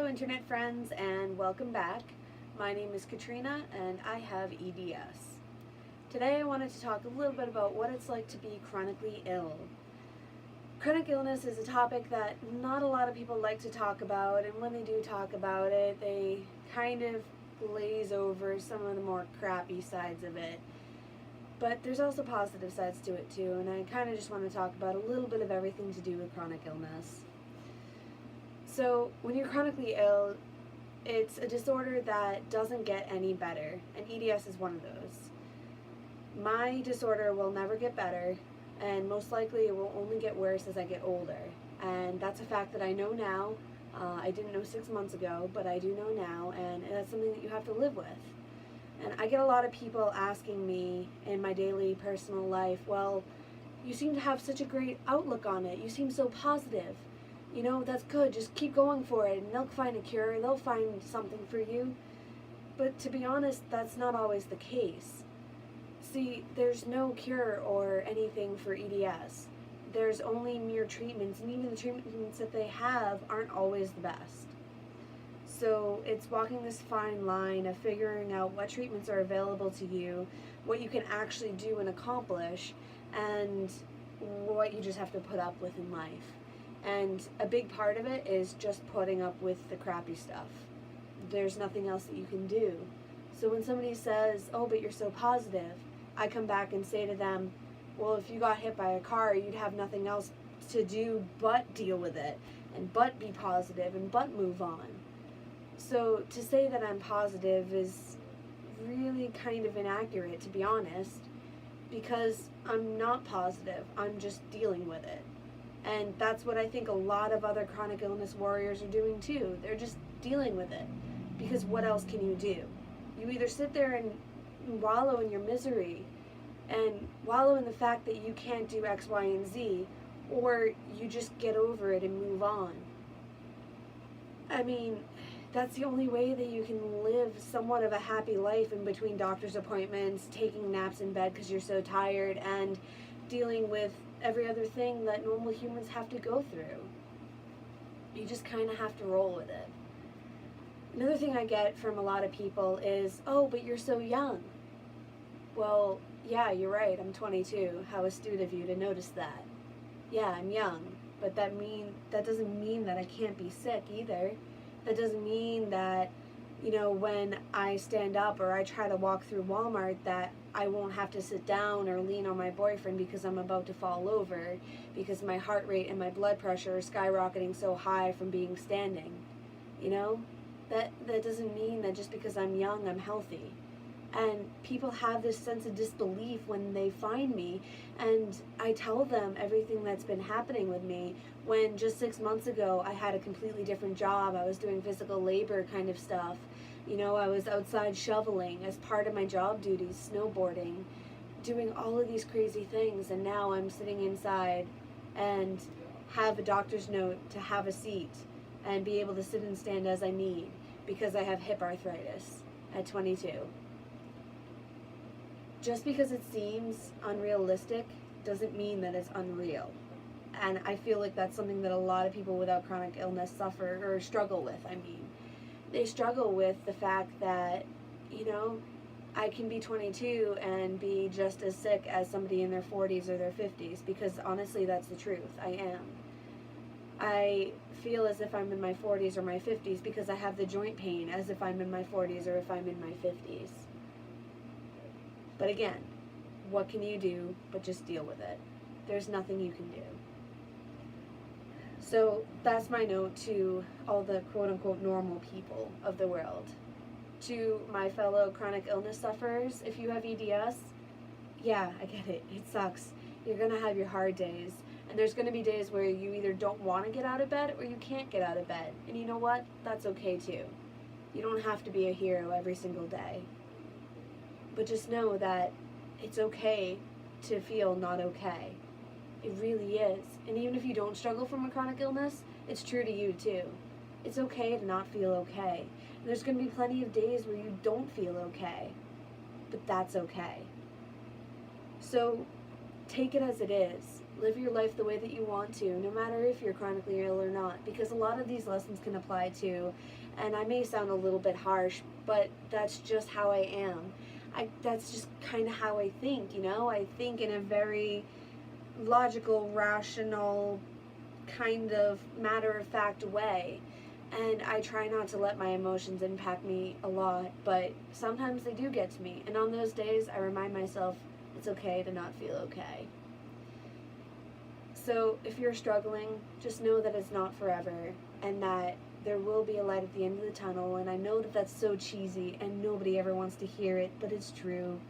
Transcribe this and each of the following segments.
internet friends, and welcome back. My name is Katrina and I have EDS. Today I wanted to talk a little bit about what it's like to be chronically ill. Chronic illness is a topic that not a lot of people like to talk about, and when they do talk about it, they kind of glaze over some of the more crappy sides of it. But there's also positive sides to it too, and I kind of just want to talk about a little bit of everything to do with chronic illness. So when you're chronically ill, it's a disorder that doesn't get any better, and EDS is one of those. My disorder will never get better, and most likely it will only get worse as I get older. And that's a fact that I know now. I didn't know 6 months ago, but I do know now, and that's something that you have to live with. And I get a lot of people asking me in my daily personal life, well, you seem to have such a great outlook on it. You seem so positive. You know, that's good. Just keep going for it, and they'll find a cure. They'll find something for you. But to be honest, that's not always the case. See, there's no cure or anything for EDS. There's only mere treatments, and even the treatments that they have aren't always the best. So it's walking this fine line of figuring out what treatments are available to you, what you can actually do and accomplish, and what you just have to put up with in life. And a big part of it is just putting up with the crappy stuff. There's nothing else that you can do. So when somebody says, oh, but you're so positive, I come back and say to them, well, if you got hit by a car, you'd have nothing else to do but deal with it, and but be positive, and but move on. So to say that I'm positive is really kind of inaccurate, to be honest, because I'm not positive. I'm just dealing with it. And that's what I think a lot of other chronic illness warriors are doing too. They're just dealing with it. Because what else can you do? You either sit there and wallow in your misery and wallow in the fact that you can't do X, Y, and Z, or you just get over it and move on. I mean, that's the only way that you can live somewhat of a happy life in between doctor's appointments, taking naps in bed because you're so tired, and dealing with every other thing that normal humans have to go through. You just kind of have to roll with it. Another thing I get from a lot of people is, oh, but you're so young. Well, yeah, you're right, I'm 22. How astute of you to notice that. Yeah, I'm young, but that doesn't mean that I can't be sick either. That doesn't mean that, you know, when I stand up or I try to walk through Walmart that I won't have to sit down or lean on my boyfriend because I'm about to fall over, because my heart rate and my blood pressure are skyrocketing so high from being standing. You know, that doesn't mean that just because I'm young, I'm healthy. And people have this sense of disbelief when they find me, and I tell them everything that's been happening with me, when just 6 months ago I had a completely different job. I was doing physical labor kind of stuff. You know, I was outside shoveling as part of my job duties, snowboarding, doing all of these crazy things, and now I'm sitting inside and have a doctor's note to have a seat and be able to sit and stand as I need because I have hip arthritis at 22. Just because it seems unrealistic doesn't mean that it's unreal. And I feel like that's something that a lot of people without chronic illness suffer or struggle with. They struggle with the fact that, you know, I can be 22 and be just as sick as somebody in their 40s or their 50s, because honestly, that's the truth. I am. I feel as if I'm in my 40s or my 50s because I have the joint pain as if I'm in my 40s or if I'm in my 50s. But again, what can you do but just deal with it? There's nothing you can do. So that's my note to all the quote-unquote normal people of the world. To my fellow chronic illness sufferers, if you have EDS, yeah, I get it. It sucks. You're going to have your hard days. And there's going to be days where you either don't want to get out of bed or you can't get out of bed. And you know what? That's okay too. You don't have to be a hero every single day. But just know that it's okay to feel not okay. It really is. And even if you don't struggle from a chronic illness, it's true to you too. It's okay to not feel okay. And there's going to be plenty of days where you don't feel okay. But that's okay. So take it as it is. Live your life the way that you want to, no matter if you're chronically ill or not, because a lot of these lessons can apply to, and I may sound a little bit harsh, but that's just how I am. That's just kind of how I think, you know? I think in a very logical, rational, kind of matter-of-fact way. And I try not to let my emotions impact me a lot, but sometimes they do get to me. And on those days, I remind myself it's okay to not feel okay. So if you're struggling, just know that it's not forever, and that there will be a light at the end of the tunnel. And I know that that's so cheesy, and nobody ever wants to hear it, but it's true.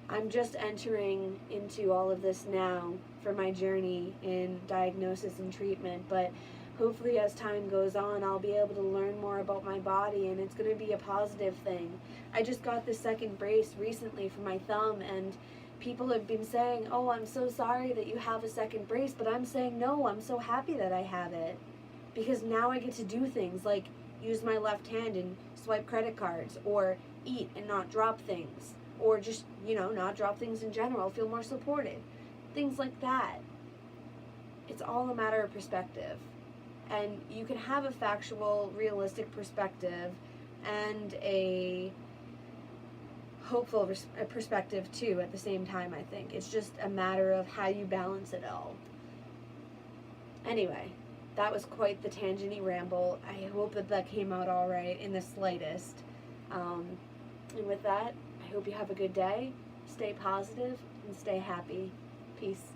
I'm just entering into all of this now for my journey in diagnosis and treatment, but hopefully as time goes on, I'll be able to learn more about my body, and it's going to be a positive thing. I just got this second brace recently for my thumb, and people have been saying, oh, I'm so sorry that you have a second brace, but I'm saying, no, I'm so happy that I have it, because now I get to do things like use my left hand and swipe credit cards, or eat and not drop things, or just, not drop things in general, feel more supported. Things like that. It's all a matter of perspective. And you can have a factual, realistic perspective and a hopeful perspective too at the same time, I think. It's just a matter of how you balance it all. Anyway, that was quite the tangent-y ramble. I hope that came out all right in the slightest. And with that, I hope you have a good day, stay positive, and stay happy. Peace.